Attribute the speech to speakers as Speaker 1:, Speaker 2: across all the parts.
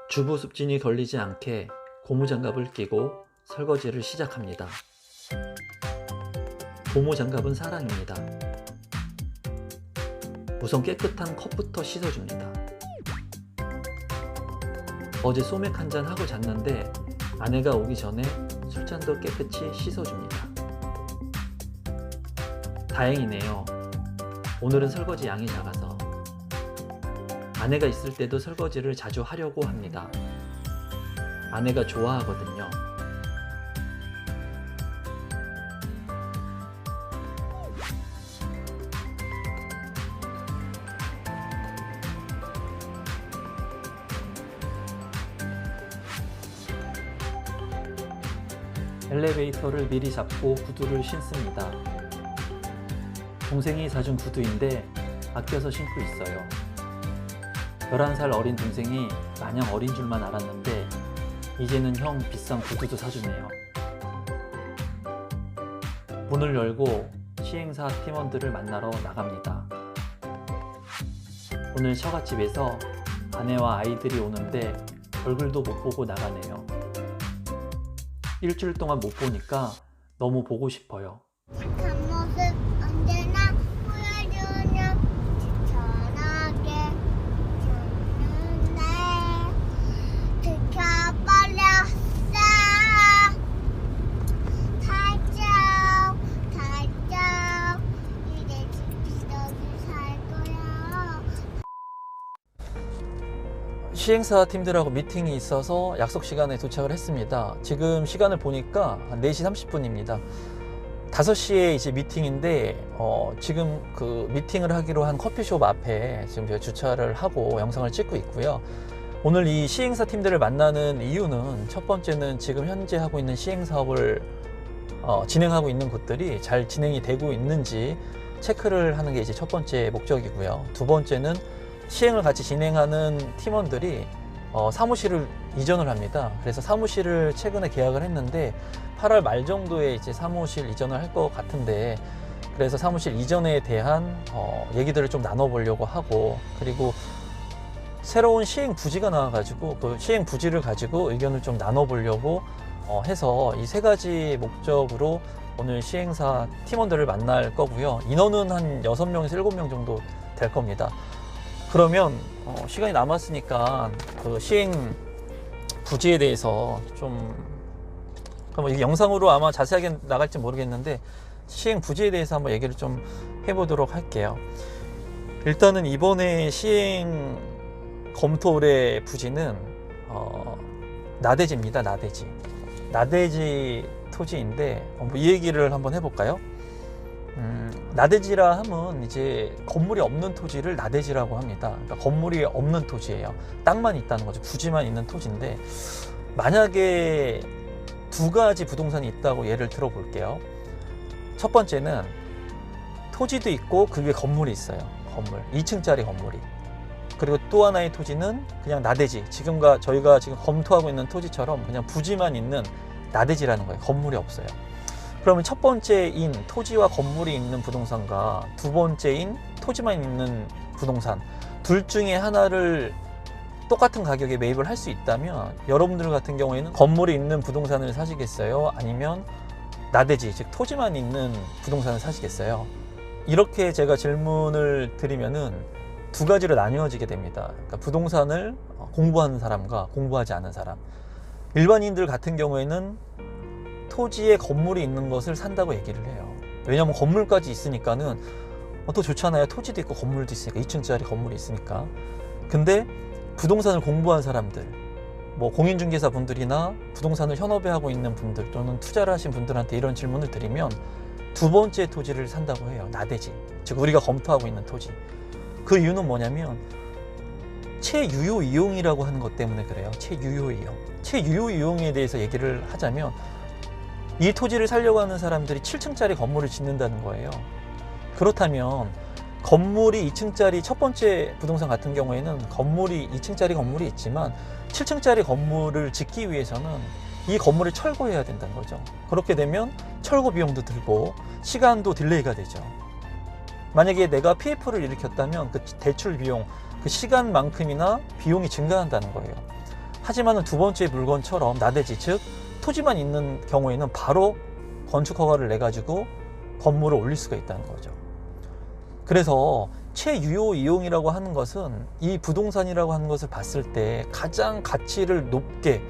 Speaker 1: 주부 습진이 걸리지 않게 고무장갑을 끼고 설거지를 시작합니다. 고무장갑은 사랑입니다. 우선 깨끗한 컵부터 씻어줍니다. 어제 소맥 한잔 하고 잤는데 아내가 오기 전에 술잔도 깨끗이 씻어줍니다. 다행이네요. 오늘은 설거지 양이 작아서. 아내가 있을 때도 설거지를 자주 하려고 합니다. 아내가 좋아하거든요. 엘리베이터를 미리 잡고 구두를 신습니다. 동생이 사준 구두인데 아껴서 신고 있어요. 11살 어린 동생이 마냥 어린 줄만 알았는데 이제는 형 비싼 구두도 사주네요. 문을 열고 시행사 팀원들을 만나러 나갑니다. 오늘 처갓집에서 아내와 아이들이 오는데 얼굴도 못 보고 나가네요. 일주일 동안 못 보니까 너무 보고 싶어요.
Speaker 2: 착한 모습 언제나 보여주는 추천하게 줬는데 들켜버렸어. 살짝 이제 집시덕이 살 거야.
Speaker 1: 시행사 팀들하고 미팅이 있어서 약속 시간에 도착을 했습니다. 지금 시간을 보니까 한 4시 30분입니다. 5시에 이제 미팅인데 지금 그 미팅을 하기로 한 커피숍 앞에 지금 제가 주차를 하고 영상을 찍고 있고요. 오늘 이 시행사 팀들을 만나는 이유는 첫 번째는 지금 현재 하고 있는 시행 사업을 진행하고 있는 곳들이 잘 진행이 되고 있는지 체크를 하는 게 이제 첫 번째 목적이고요. 두 번째는 시행을 같이 진행하는 팀원들이 사무실을 이전을 합니다. 그래서 사무실을 최근에 계약을 했는데 8월 말 정도에 이제 사무실 이전을 할 것 같은데, 그래서 사무실 이전에 대한 얘기들을 좀 나눠보려고 하고, 그리고 새로운 시행 부지가 나와가지고 그 시행 부지를 가지고 의견을 좀 나눠보려고 해서 이 세 가지 목적으로 오늘 시행사 팀원들을 만날 거고요. 인원은 한 6명에서 7명 정도 될 겁니다. 그러면 시간이 남았으니까 그 시행 부지에 대해서 좀, 이 영상으로 아마 자세하게 나갈지 모르겠는데 시행 부지에 대해서 한번 얘기를 좀 해보도록 할게요. 일단은 이번에 시행 검토 의뢰 부지는 나대지입니다. 나대지 토지인데 이 얘기를 한번 해볼까요? 나대지라 하면 이제 건물이 없는 토지를 나대지라고 합니다. 그러니까 건물이 없는 토지예요. 땅만 있다는 거죠. 부지만 있는 토지인데, 만약에 두 가지 부동산이 있다고 예를 들어 볼게요. 첫 번째는 토지도 있고 그 위에 건물이 있어요. 건물 2층짜리 건물이. 그리고 또 하나의 토지는 그냥 나대지, 저희가 지금 검토하고 있는 토지처럼 그냥 부지만 있는 나대지라는 거예요. 건물이 없어요. 그러면 첫 번째인 토지와 건물이 있는 부동산과 두 번째인 토지만 있는 부동산, 둘 중에 하나를 똑같은 가격에 매입을 할 수 있다면 여러분들 같은 경우에는 건물이 있는 부동산을 사시겠어요? 아니면 나대지, 즉 토지만 있는 부동산을 사시겠어요? 이렇게 제가 질문을 드리면은 두 가지로 나뉘어지게 됩니다. 그러니까 부동산을 공부하는 사람과 공부하지 않은 사람. 일반인들 같은 경우에는 토지에 건물이 있는 것을 산다고 얘기를 해요. 왜냐하면 건물까지 있으니까는 더 좋잖아요. 토지도 있고 건물도 있으니까, 2층짜리 건물이 있으니까. 근데 부동산을 공부한 사람들, 뭐 공인중개사 분들이나 부동산을 현업에 하고 있는 분들 또는 투자를 하신 분들한테 이런 질문을 드리면 두 번째 토지를 산다고 해요. 나대지. 즉 우리가 검토하고 있는 토지. 그 이유는 뭐냐면 채유효 이용이라고 하는 것 때문에 그래요. 채유효 이용. 채유효 이용에 대해서 얘기를 하자면 이 토지를 살려고 하는 사람들이 7층짜리 건물을 짓는다는 거예요. 그렇다면 건물이 2층짜리 첫 번째 부동산 같은 경우에는 건물이 2층짜리 건물이 있지만 7층짜리 건물을 짓기 위해서는 이 건물을 철거해야 된다는 거죠. 그렇게 되면 철거 비용도 들고 시간도 딜레이가 되죠. 만약에 내가 PF를 일으켰다면 그 대출 비용, 그 시간만큼이나 비용이 증가한다는 거예요. 하지만은 두 번째 물건처럼 나대지, 즉 토지만 있는 경우에는 바로 건축 허가를 내 가지고 건물을 올릴 수가 있다는 거죠. 그래서 채유효 이용이라고 하는 것은 이 부동산이라고 하는 것을 봤을 때 가장 가치를 높게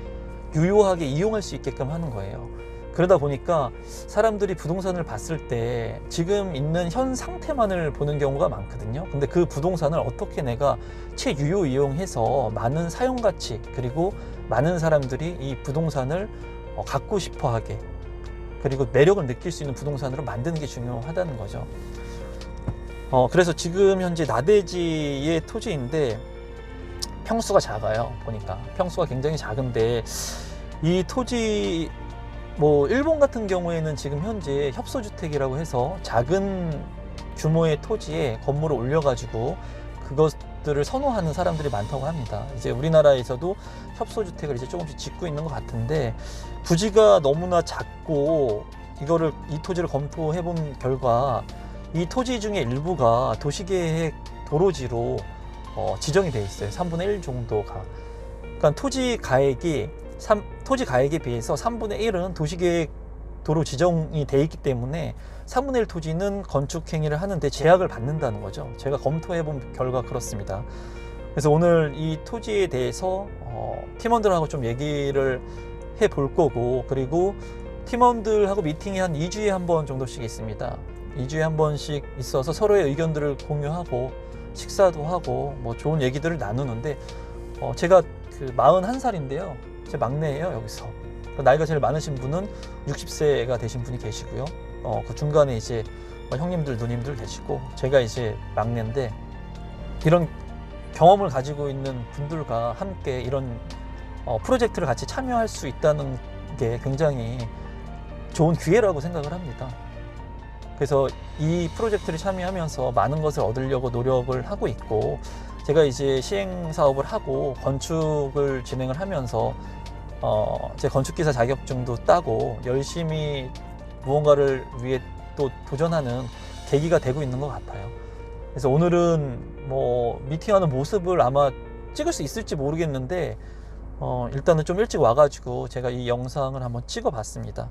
Speaker 1: 유효하게 이용할 수 있게끔 하는 거예요. 그러다 보니까 사람들이 부동산을 봤을 때 지금 있는 현 상태만을 보는 경우가 많거든요. 근데 그 부동산을 어떻게 내가 채유효 이용해서 많은 사용 가치, 그리고 많은 사람들이 이 부동산을 갖고 싶어 하게, 그리고 매력을 느낄 수 있는 부동산으로 만드는 게 중요하다는 거죠. 그래서 지금 현재 나대지의 토지인데 평수가 작아요. 보니까 평수가 굉장히 작은데 이 토지, 뭐 일본 같은 경우에는 지금 현재 협소주택이라고 해서 작은 규모의 토지에 건물을 올려가지고 그것들을 선호하는 사람들이 많다고 합니다. 이제 우리나라에서도 협소주택을 이제 조금씩 짓고 있는 것 같은데 부지가 너무나 작고 이 토지를 검토해 본 결과 이 토지 중에 일부가 도시계획 도로지로 지정이 돼 있어요. 3분의 1 정도가. 그러니까 토지 가액에 비해서 3분의 1은 도시계획 도로 지정이 돼 있기 때문에 3분의 1 토지는 건축 행위를 하는데 제약을 받는다는 거죠. 제가 검토해 본 결과 그렇습니다. 그래서 오늘 이 토지에 대해서 팀원들하고 좀 얘기를 해 볼 거고, 그리고 팀원들하고 미팅이 한 2주에 한 번 정도씩 있습니다. 2주에 한 번씩 있어서 서로의 의견들을 공유하고 식사도 하고 뭐 좋은 얘기들을 나누는데 제가 그 41살인데요. 제 막내예요, 여기서. 나이가 제일 많으신 분은 60세가 되신 분이 계시고요. 그 중간에 이제 형님들, 누님들 계시고 제가 이제 막내인데 이런 경험을 가지고 있는 분들과 함께 이런 프로젝트를 같이 참여할 수 있다는 게 굉장히 좋은 기회라고 생각을 합니다. 그래서 이 프로젝트를 참여하면서 많은 것을 얻으려고 노력을 하고 있고, 제가 이제 시행 사업을 하고 건축을 진행을 하면서 제 건축기사 자격증도 따고 열심히 무언가를 위해 또 도전하는 계기가 되고 있는 것 같아요. 그래서 오늘은 뭐 미팅하는 모습을 아마 찍을 수 있을지 모르겠는데 일단은 좀 일찍 와가지고 제가 이 영상을 한번 찍어 봤습니다.